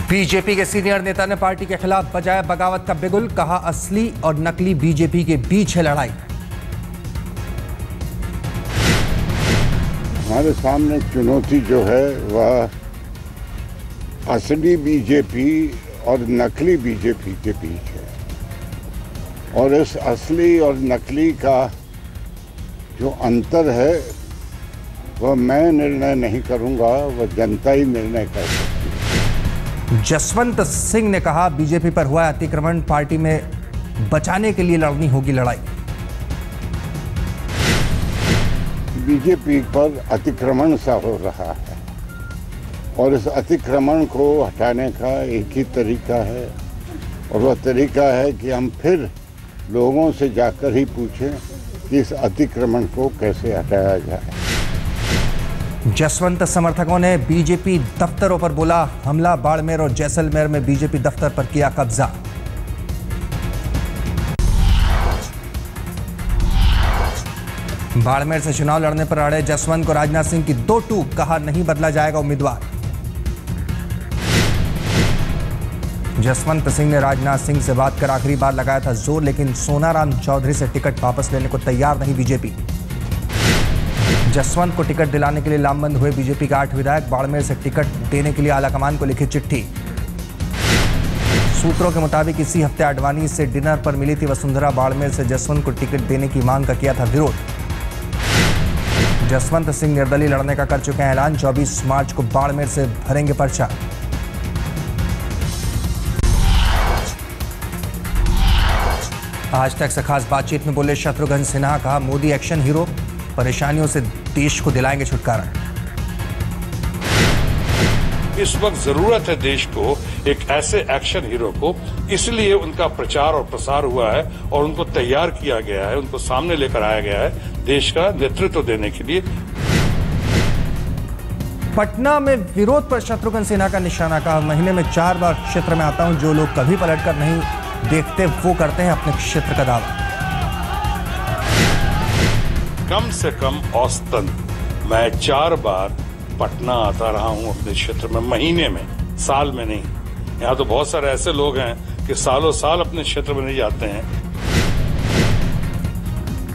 BJP के senior नेता ने पार्टी के खिलाफ बजाया बगावत का बिगुल, कहा असली और नकली बीजेपी के बीच है लड़ाई। हमारे सामने चुनौती जो है वह असली बीजेपी और नकली बीजेपी के बीच है, और इस असली और नकली का जो अंतर है वह मैं निर्णय नहीं करूंगा, वह जनता ही निर्णय कर सकती है। जसवंत सिंह ने कहा बीजेपी पर हुआ अतिक्रमण पार्टी में बचाने के लिए लड़नी होगी लड़ाई। बीजेपी पर अतिक्रमण सा हो रहा है और इस अतिक्रमण को हटाने का एक ही तरीका है, और वह तरीका है कि हम फिर लोगों से जाकर ही पूछें कि इस अतिक्रमण को कैसे हटाया जाए। जसवंत समर्थकों ने बीजेपी दफ्तरों पर बोला हमला, बाड़मेर और जैसलमेर में बीजेपी दफ्तर पर किया कब्जा। बाड़मेर से चुनाव लड़ने पर अड़े जसवंत को राजनाथ सिंह की दो टूक, कहा नहीं बदला जाएगा उम्मीदवार। जसवंत सिंह ने राजनाथ सिंह से बात कर आखिरी बार लगाया था जोर, लेकिन सोनाराम चौधरी से टिकट वापस लेने को तैयार नहीं बीजेपी। जसवंत को टिकट दिलाने के लिए लामबंद हुए बीजेपी के 8 विधायक, बाड़मेर से टिकट देने के लिए आलाकमान को लिखी चिट्ठी। सूत्रों के मुताबिक इसी हफ्ते आडवाणी से डिनर पर मिली थी वसुंधरा, बाड़मेर से जसवंत को टिकट देने की मांग का किया था विरोध। जसवंत सिंह निर्दलीय लड़ने का कर चुके हैं ऐलान, 24 मार्च को बाड़मेर से भरेंगे पर्चा। आज तक से खास बातचीत में बोले शत्रुघ्न सिन्हा, कहा मोदी एक्शन हीरो, परेशानियों से देश को दिलाएंगे छुटकारा। इस वक्त जरूरत है देश को एक ऐसे एक्शन हीरो को, इसलिए उनका प्रचार और प्रसार हुआ है और उनको तैयार किया गया है, उनको सामने लेकर आया गया है देश का नेतृत्व देने के लिए। पटना में विरोध पर शत्रुघ्न सिन्हा का निशाना, कहा महीने में 4 बार क्षेत्र में आता हूं, जो लोग कभी पलटकर नहीं देखते वो करते हैं अपने क्षेत्र का दावा। कम से कम औसतन मैं 4 बार पटना आता रहा हूं अपने क्षेत्र में, महीने में, साल में नहीं। यहाँ तो बहुत सारे ऐसे लोग हैं कि सालों साल अपने क्षेत्र में नहीं जाते हैं।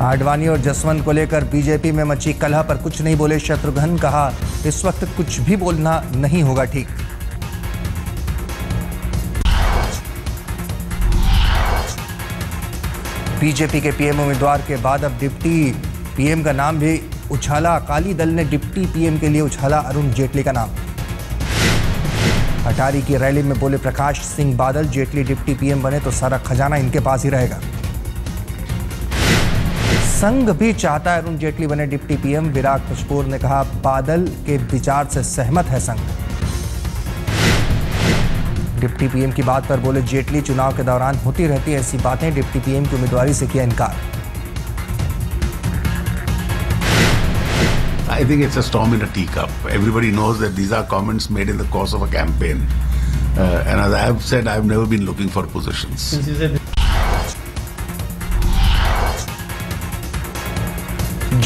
आडवाणी और जसवंत को लेकर बीजेपी में मची कलह पर कुछ नहीं बोले शत्रुघ्न, कहा इस वक्त कुछ भी बोलना नहीं होगा ठीक। बीजेपी के पीएम उम्मीदवार के बाद अब डिप्टी पीएम का नाम भी उछाला। अकाली दल ने डिप्टी पीएम के लिए उछाला अरुण जेटली का नाम। अटारी की रैली में बोले प्रकाश सिंह बादल, जेटली डिप्टी पीएम बने तो सारा खजाना इनके पास ही रहेगा। संघ भी चाहता है अरुण जेटली बने डिप्टी पीएम, विराट कपूर ने कहा बादल के विचार से सहमत है संघ। डिप्टी पीएम की बात पर बोले जेटली, चुनाव के दौरान होती रहती ऐसी बातें, डिप्टी पीएम की उम्मीदवारी से किया इनकार। I think it's a storm in a teacup. Everybody knows that these are comments made in the course of a campaign. And as I have said, I've never been looking for positions.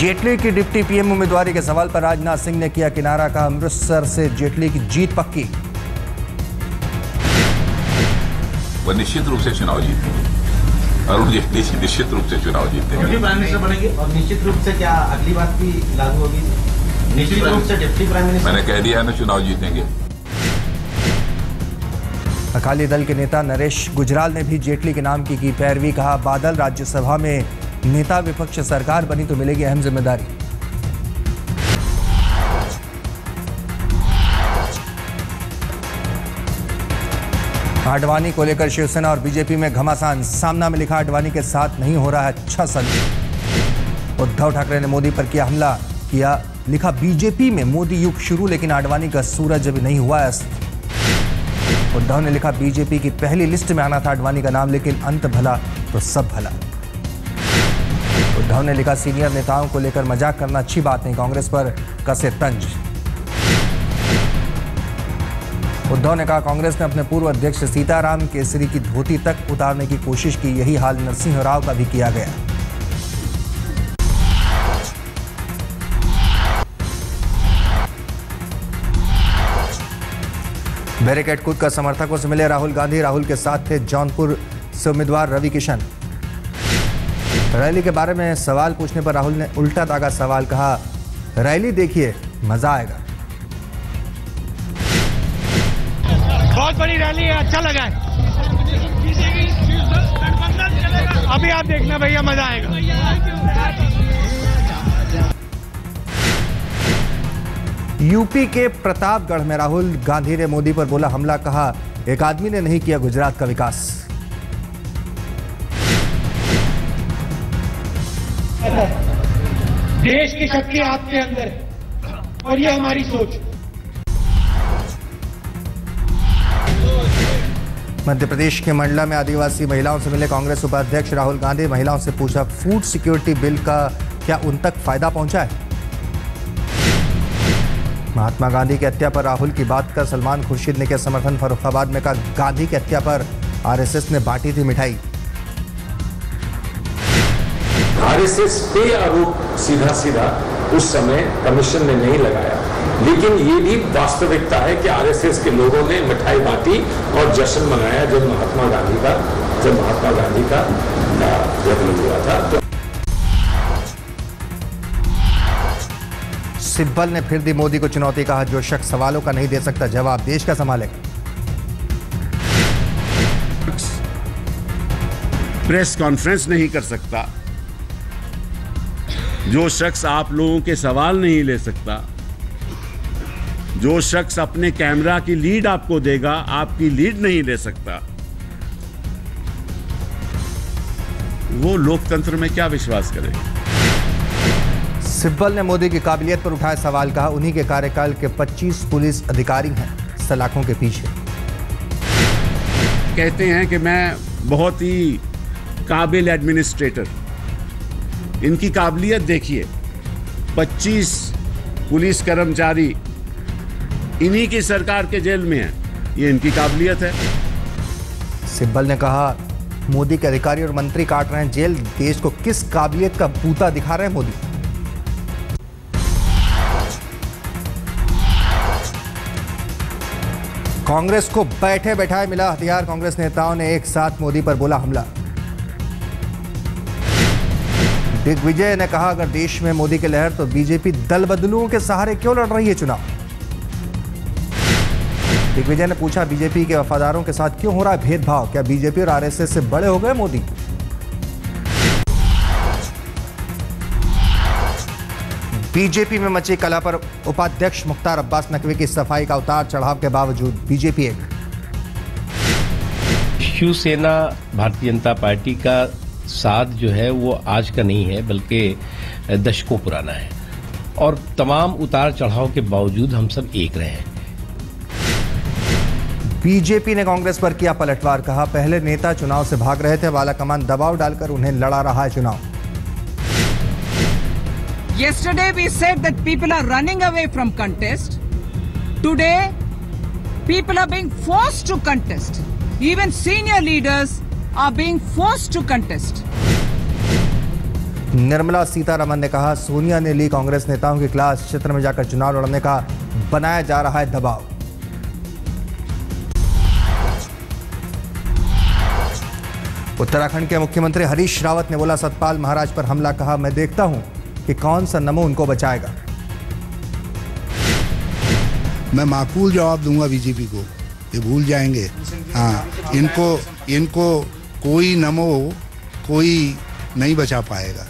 Jaitley की deputy PM उम्मीदवारी के सवाल पर राजनाथ सिंह ने किया किनारा, का अमृतसर से जेटली की जीत पक्की। वो निश्चित रूप से चुनाव जीतेंगे, अरुण जेटली निश्चित रूप से चुनाव जीतेंगे। प्राइम मिनिस्टर बनेंगे और निश्चित रूप से क्या अगली बात भी लागू होगी? निश्चित रूप से डिप्टी प्राइम मिनिस्टर। मैंने कह दिया है ना, चुनाव जीतेंगे। अकाली दल के नेता नरेश गुजराल ने भी जेटली के नाम की पैरवी, कहा बादल राज्यसभा में नेता विपक्ष सरकार बनी तो मिलेगी अहम जिम्मेदारी। आडवाणी को लेकर शिवसेना और बीजेपी में घमासान, सामना में लिखा आडवाणी के साथ नहीं हो रहा है अच्छा सलूक। उद्धव ठाकरे ने मोदी पर किया हमला, किया लिखा बीजेपी में मोदी युग शुरू, लेकिन आडवाणी का सूरज अभी नहीं हुआ अस्त। उद्धव ने लिखा बीजेपी की पहली लिस्ट में आना था आडवाणी का नाम, लेकिन अंत भला तो सब भला। उद्धव ने लिखा सीनियर नेताओं को लेकर मजाक करना अच्छी बात नहीं, कांग्रेस पर कसे तंज। उद्धव ने कहा कांग्रेस ने अपने पूर्व अध्यक्ष सीताराम केसरी की धोती तक उतारने की कोशिश की, यही हाल नरसिंह राव का भी किया गया। बैरिकेड कूदकर समर्थकों से मिले राहुल गांधी। राहुल के साथ थे जौनपुर से उम्मीदवार रवि किशन। रैली के बारे में सवाल पूछने पर राहुल ने उल्टा दागा सवाल, कहा रैली देखिए मजा आएगा। बहुत बड़ी रैली है, अच्छा लगा है। अभी आप देखना भैया, मजा आएगा। यूपी के प्रतापगढ़ में राहुल गांधी ने मोदी पर बोला हमला, कहा एक आदमी ने नहीं किया गुजरात का विकास। देश की शक्ति आपके अंदर है और ये हमारी सोच। मध्य प्रदेश के मंडला में आदिवासी महिलाओं से मिले कांग्रेस उपाध्यक्ष राहुल गांधी। महिलाओं से पूछा फूड सिक्योरिटी बिल का क्या उन तक फायदा पहुंचा है। महात्मा गांधी की हत्या पर राहुल की बात कर सलमान खुर्शीद ने किया समर्थन। फर्रुखाबाद में कहा गांधी की हत्या पर आरएसएस ने बांटी थी मिठाई। आरएसएस पे आरोप सीधा सीधा उस समय कमीशन ने नहीं लगाया, लेकिन ये भी वास्तविकता है कि आरएसएस के लोगों ने मिठाई बांटी और जश्न मनाया जब महात्मा गांधी का जन्म हुआ था। सिब्बल ने फिर दी मोदी को चुनौती, कहा जो शख्स सवालों का नहीं दे सकता जवाब देश का संभालेगा। प्रेस कॉन्फ्रेंस नहीं कर सकता, जो शख्स आप लोगों के सवाल नहीं ले सकता, जो शख्स अपने कैमरा की लीड आपको देगा, आपकी लीड नहीं ले सकता, वो लोकतंत्र में क्या विश्वास करेगा। सिब्बल ने मोदी की काबिलियत पर उठाया सवाल, कहा उन्हीं के कार्यकाल के 25 पुलिस अधिकारी हैं सलाखों के पीछे। कहते हैं कि मैं बहुत ही काबिल एडमिनिस्ट्रेटर, इनकी काबिलियत देखिए। 25 पुलिस कर्मचारी इन्हीं की सरकार के जेल में हैं, ये इनकी काबिलियत है। सिब्बल ने कहा मोदी के अधिकारी और मंत्री काट रहे हैं जेल, देश को किस काबिलियत का बूता दिखा रहे हैं मोदी। कांग्रेस को बैठे बैठाए मिला हथियार। कांग्रेस नेताओं ने एक साथ मोदी पर बोला हमला। दिग्विजय ने कहा अगर देश में मोदी की लहर तो बीजेपी दल बदलुओं के सहारे क्यों लड़ रही है चुनाव। दिग्विजय ने पूछा बीजेपी के वफादारों के साथ क्यों हो रहा है भेदभाव, क्या बीजेपी और आरएसएस से बड़े हो गए मोदी। बीजेपी में मची कला पर उपाध्यक्ष मुख्तार अब्बास नकवी की सफाई का उतार चढ़ाव के बावजूद बीजेपी एक। शिवसेना भारतीय जनता पार्टी का साथ जो है वो आज का नहीं है बल्कि दशकों पुराना है और तमाम उतार चढ़ाव के बावजूद हम सब एक रहे हैं। बीजेपी ने कांग्रेस पर किया पलटवार, कहा पहले नेता चुनाव से भाग रहे थे, वालाकमान दबाव डालकर उन्हें लड़ा रहा है चुनाव। Yesterday we said that people are running away from contest. Today, people are being forced to contest. Even senior leaders are being forced to contest. Nirmala Sitharaman ने कहा सोनिया ने ली कांग्रेस नेताओं की क्लास, क्षेत्र में जाकर चुनाव लड़ने का बनाया जा रहा है दबाव। उत्तराखंड के मुख्यमंत्री हरीश रावत ने बोला सतपाल महाराज पर हमला, कहा मैं देखता हूं कि कौन सा नमो उनको बचाएगा। मैं माकूल जवाब दूंगा बीजेपी को, ये भूल जाएंगे। हाँ, इनको कोई नमो कोई नहीं बचा पाएगा।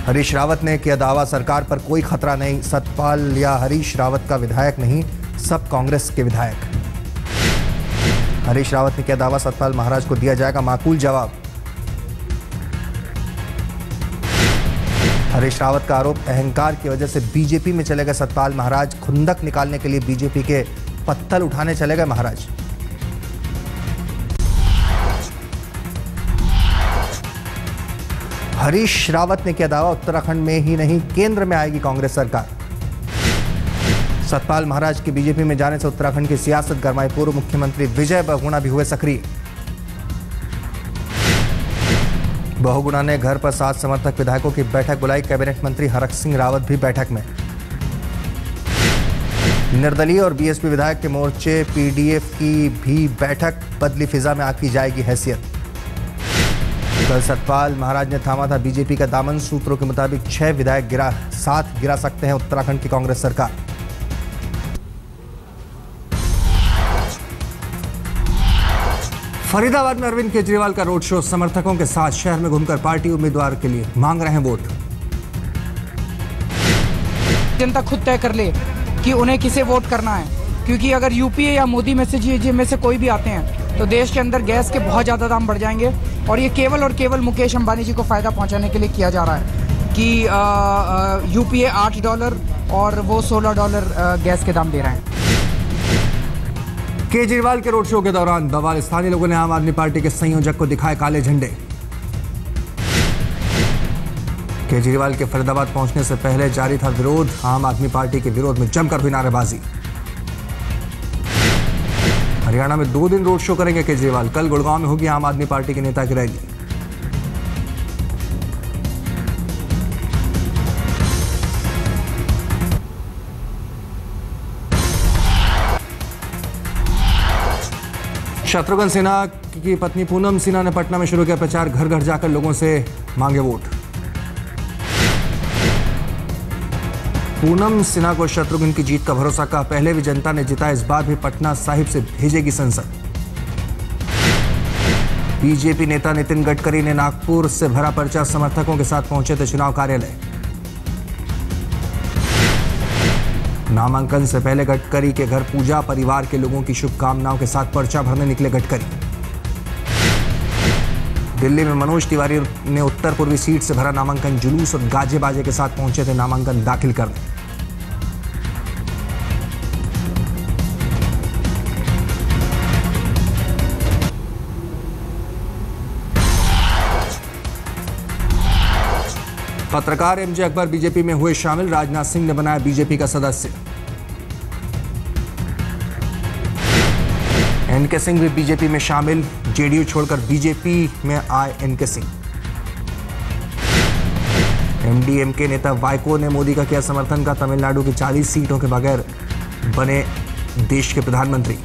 हरीश रावत ने किया दावा सरकार पर कोई खतरा नहीं, सतपाल या हरीश रावत का विधायक नहीं, सब कांग्रेस के विधायक। हरीश रावत ने किया दावा सतपाल महाराज को दिया जाएगा माकूल जवाब। हरीश रावत का आरोप अहंकार की वजह से बीजेपी में चले गए सतपाल महाराज, खुंदक निकालने के लिए बीजेपी के पत्थर उठाने चले गए महाराज। हरीश रावत ने किया दावा उत्तराखंड में ही नहीं केंद्र में आएगी कांग्रेस सरकार। सतपाल महाराज के बीजेपी में जाने से उत्तराखंड की सियासत गरमाई, पूर्व मुख्यमंत्री विजय बहुगुणा भी हुए सक्रिय। बहुगुणा ने घर पर 7 समर्थक विधायकों की बैठक बुलाई, कैबिनेट मंत्री हरक सिंह रावत भी बैठक में। निर्दलीय और बीएसपी विधायक के मोर्चे पीडीएफ की भी बैठक, बदली फिजा में आग की जाएगी हैसियत। कल सतपाल महाराज ने थामा था बीजेपी का दामन, सूत्रों के मुताबिक 6 विधायक साथ गिरा सकते हैं उत्तराखंड की कांग्रेस सरकार। फरीदाबाद में अरविंद केजरीवाल का रोड शो, समर्थकों के साथ शहर में घूमकर पार्टी उम्मीदवार के लिए मांग रहे हैं वोट। जनता खुद तय कर ले कि उन्हें किसे वोट करना है, क्योंकि अगर यूपीए या मोदी में से जीजे में से कोई भी आते हैं तो देश के अंदर गैस के बहुत ज़्यादा दाम बढ़ जाएंगे और ये केवल और केवल मुकेश अंबानी जी को फ़ायदा पहुंचाने के लिए किया जा रहा है कि यूपीए $8 और वो $16 गैस के दाम दे रहे हैं। केजरीवाल के रोड शो के दौरान बवाल, स्थानीय लोगों ने आम आदमी पार्टी के संयोजक को दिखाए काले झंडे। केजरीवाल के फरीदाबाद पहुंचने से पहले जारी था विरोध, आम आदमी पार्टी के विरोध में जमकर हुई नारेबाजी। हरियाणा में 2 दिन रोड शो करेंगे केजरीवाल, कल गुड़गांव में होगी आम आदमी पार्टी के नेता की रैली। शत्रुघ्न सिन्हा की पत्नी पूनम सिन्हा ने पटना में शुरू किया प्रचार, घर घर जाकर लोगों से मांगे वोट। पूनम सिन्हा को शत्रुघ्न की जीत का भरोसा कहा, पहले भी जनता ने जिताया, इस बार भी पटना साहिब से भेजेगी संसद। बीजेपी नेता नितिन गडकरी ने नागपुर से भरा पर्चा, समर्थकों के साथ पहुंचे थे चुनाव कार्यालय। नामांकन से पहले गडकरी के घर पूजा, परिवार के लोगों की शुभकामनाओं के साथ पर्चा भरने निकले गडकरी। दिल्ली में मनोज तिवारी ने उत्तर पूर्वी सीट से भरा नामांकन जुलूस और गाजे बाजे के साथ पहुंचे थे नामांकन दाखिल करने। पत्रकार एमजे अकबर बीजेपी में हुए शामिल, राजनाथ सिंह ने बनाया बीजेपी का सदस्य। एनके सिंह भी बीजेपी में शामिल, जेडीयू छोड़कर बीजेपी में आए एनके सिंह। एमडीएमके नेता वाइको ने मोदी का किया समर्थन, का तमिलनाडु की 40 सीटों के बगैर बने देश के प्रधानमंत्री।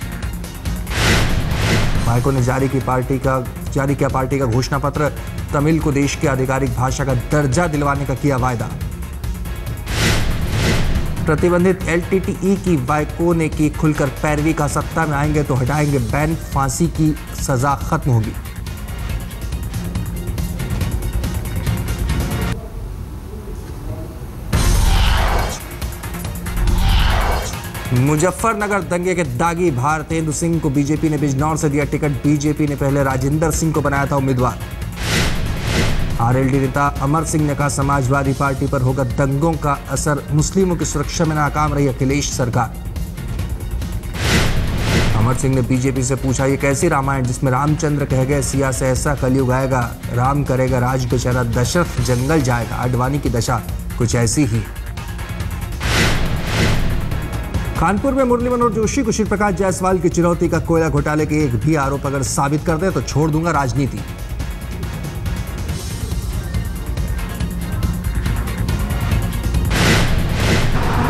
वाइको ने जारी किया पार्टी का घोषणा पत्र, तमिल को देश की आधिकारिक भाषा का दर्जा दिलवाने का किया वायदा। प्रतिबंधित एलटीटीई की वाइको ने की खुलकर पैरवी का, सत्ता में आएंगे तो हटाएंगे बैन, फांसी की सजा खत्म होगी। मुजफ्फरनगर दंगे के दागी भारतेंदु सिंह को बीजेपी ने बिजनौर से दिया टिकट, बीजेपी ने पहले राजेंद्र सिंह को बनाया था उम्मीदवार। आरएलडी नेता अमर सिंह ने कहा समाजवादी पार्टी पर होगा दंगों का असर, मुस्लिमों की सुरक्षा में नाकाम रही अखिलेश सरकार। अमर सिंह ने बीजेपी से पूछा ये कैसी रामायण जिसमें रामचंद्र कह गए सिया से ऐसा कलयुग आएगा, राम करेगा राज बेचारा, दशरथ जंगल जाएगा, आडवाणी की दशा कुछ ऐसी ही। कानपुर में मुरली मनोहर जोशी को श्री प्रकाश जायसवाल की चुनौती का, कोयला घोटाले के एक भी आरोप अगर साबित कर दे तो छोड़ दूंगा राजनीति।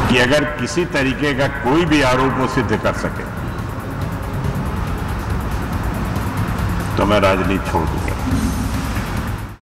कि अगर किसी तरीके का कोई भी आरोप वो सिद्ध कर सके तो मैं राजनीति छोड़ दूंगा।